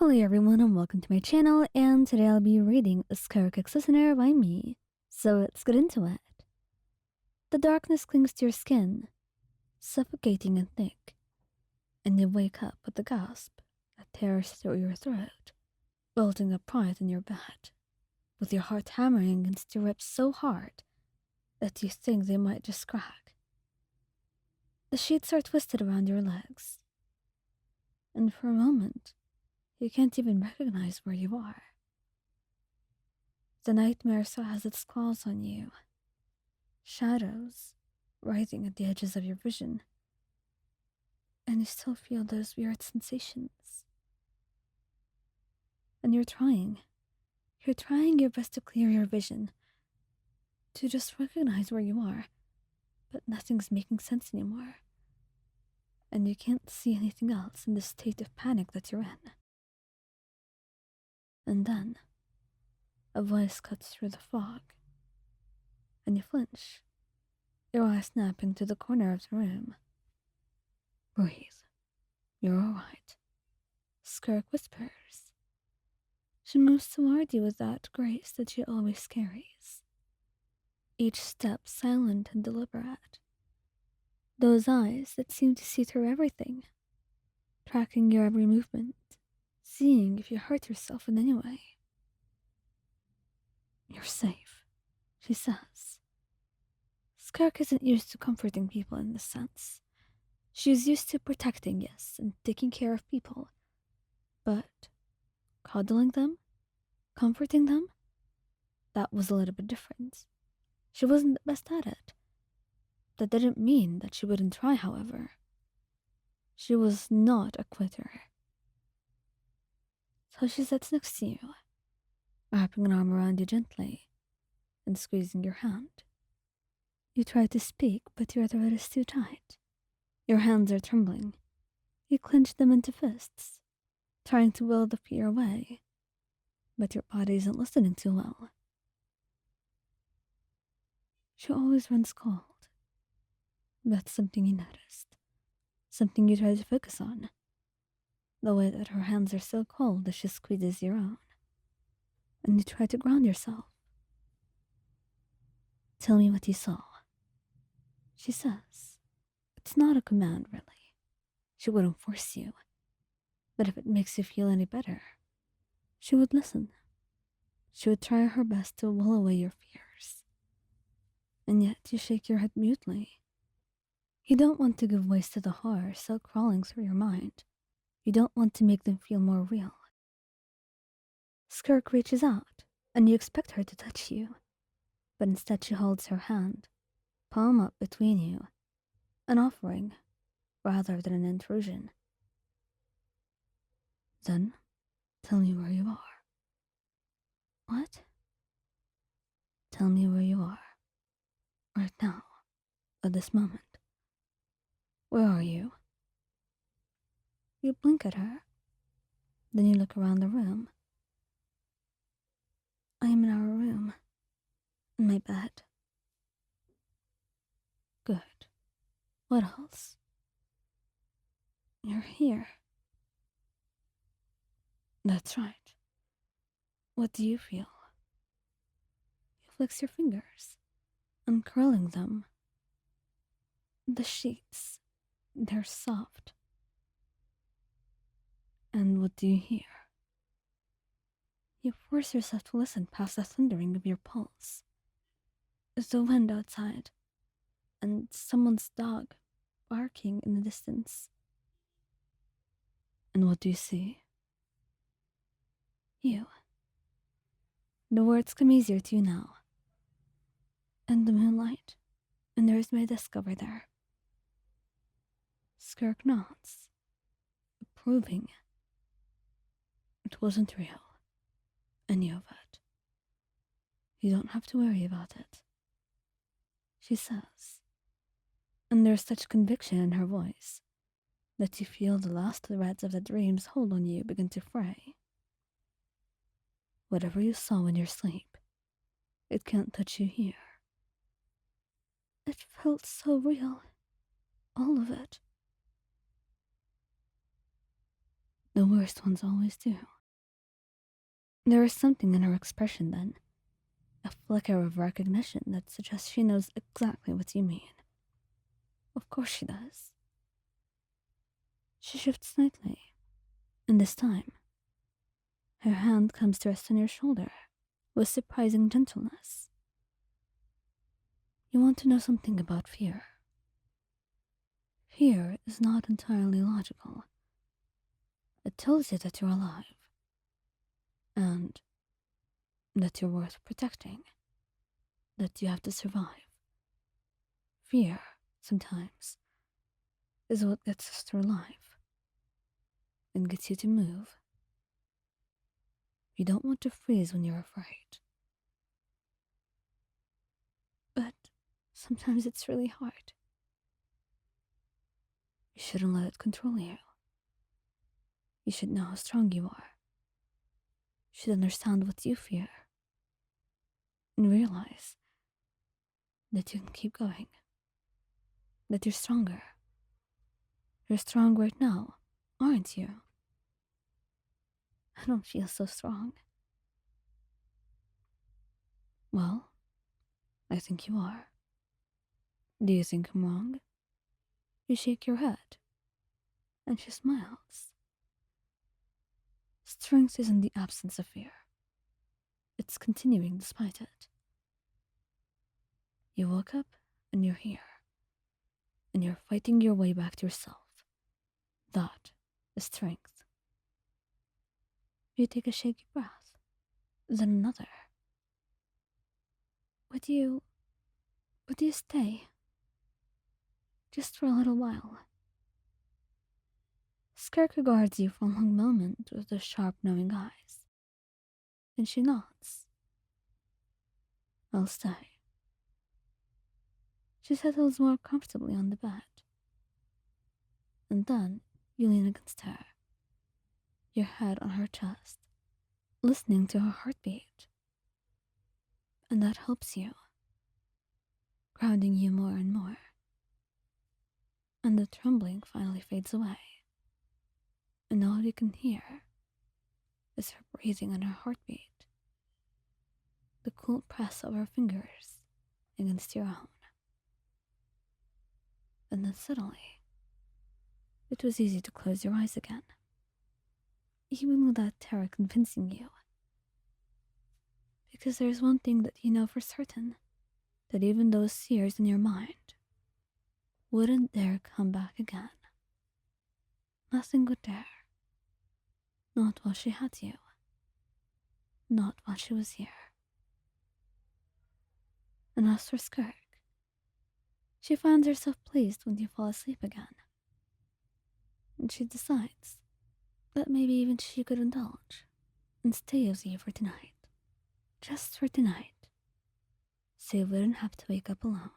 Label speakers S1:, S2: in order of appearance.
S1: Hello everyone and welcome to my channel, and today I'll be reading A Skirk Listener by me. So let's get into it. The darkness clings to your skin, suffocating and thick, and you wake up with a gasp that tears through your throat, building up pride in your bed, with your heart hammering against your ribs so hard that you think they might just crack. The sheets are twisted around your legs, and for a moment, you can't even recognize where you are. The nightmare still has its claws on you, shadows writhing at the edges of your vision, and you still feel those weird sensations. And you're trying your best to clear your vision, to just recognize where you are, but nothing's making sense anymore, and you can't see anything else in the state of panic that you're in. And then, a voice cuts through the fog, and you flinch, your eyes snapping to the corner of the room. Breathe. You're alright, Skirk whispers. She moves toward you with that grace that she always carries, each step silent and deliberate. Those eyes that seem to see through everything, tracking your every movement, seeing if you hurt yourself in any way. You're safe, she says. Skirk isn't used to comforting people in this sense. She's used to protecting, yes, and taking care of people. But coddling them? Comforting them? That was a little bit different. She wasn't the best at it. That didn't mean that she wouldn't try, however. She was not a quitter. So she sits next to you, wrapping an arm around you gently and squeezing your hand. You try to speak, but your throat is too tight. Your hands are trembling. You clench them into fists, trying to will the fear away, but your body isn't listening too well. She always runs cold. That's something you noticed. Something you try to focus on. The way that her hands are so cold as she squeezes your own. And you try to ground yourself. Tell me what you saw, she says. It's not a command, really. She wouldn't force you. But if it makes you feel any better, she would listen. She would try her best to will away your fears. And yet you shake your head mutely. You don't want to give voice to the horror still crawling through your mind. You don't want to make them feel more real. Skirk reaches out, and you expect her to touch you. But instead she holds her hand, palm up between you, an offering rather than an intrusion. Then, tell me where you are. What? Tell me where you are. Right now, at this moment. Where are you? You blink at her. Then you look around the room. I am in our room. In my bed. Good. What else? You're here. That's right. What do you feel? You flex your fingers, uncurling them. The sheets, they're soft. And what do you hear? You force yourself to listen past the thundering of your pulse. The wind outside, and someone's dog barking in the distance. And what do you see? You. The words come easier to you now. And the moonlight, and there is my desk over there. Skirk nods, approving. It wasn't real, any of it. You don't have to worry about it, she says, and there's such conviction in her voice that you feel the last threads of the dream's hold on you begin to fray. Whatever you saw in your sleep, it can't touch you here. It felt so real, all of it. The worst ones always do, There is something in her expression then, a flicker of recognition that suggests she knows exactly what you mean. Of course she does. She shifts slightly, and this time, her hand comes to rest on your shoulder with surprising gentleness. You want to know something about fear. Fear is not entirely logical. It tells you that you're alive, and that you're worth protecting, that you have to survive. Fear, sometimes, is what gets us through life and gets you to move. You don't want to freeze when you're afraid. But sometimes it's really hard. You shouldn't let it control you. You should know how strong you are. You should understand what you fear. And realize that you can keep going. That you're stronger. You're strong right now, aren't you? I don't feel so strong. Well, I think you are. Do you think I'm wrong? You shake your head, and she smiles. Strength isn't the absence of fear. It's continuing despite it. You woke up, and you're here. And you're fighting your way back to yourself. That is strength. You take a shaky breath, then another. Would you stay? Just for a little while. Skirk regards you for a long moment with those sharp, knowing eyes. Then she nods. I'll stay. She settles more comfortably on the bed. And then you lean against her, your head on her chest, listening to her heartbeat. And that helps you, grounding you more and more. And the trembling finally fades away. And all you can hear is her breathing and her heartbeat, the cool press of her fingers against your own. And then suddenly, it was easy to close your eyes again, even without terror convincing you. Because there's one thing that you know for certain, that even those fears in your mind wouldn't dare come back again. Nothing would dare. Not while she had you. Not while she was here. And as for Skirk, she finds herself pleased when you fall asleep again. And she decides that maybe even she could indulge and stay with you for tonight. Just for tonight. So you wouldn't have to wake up alone.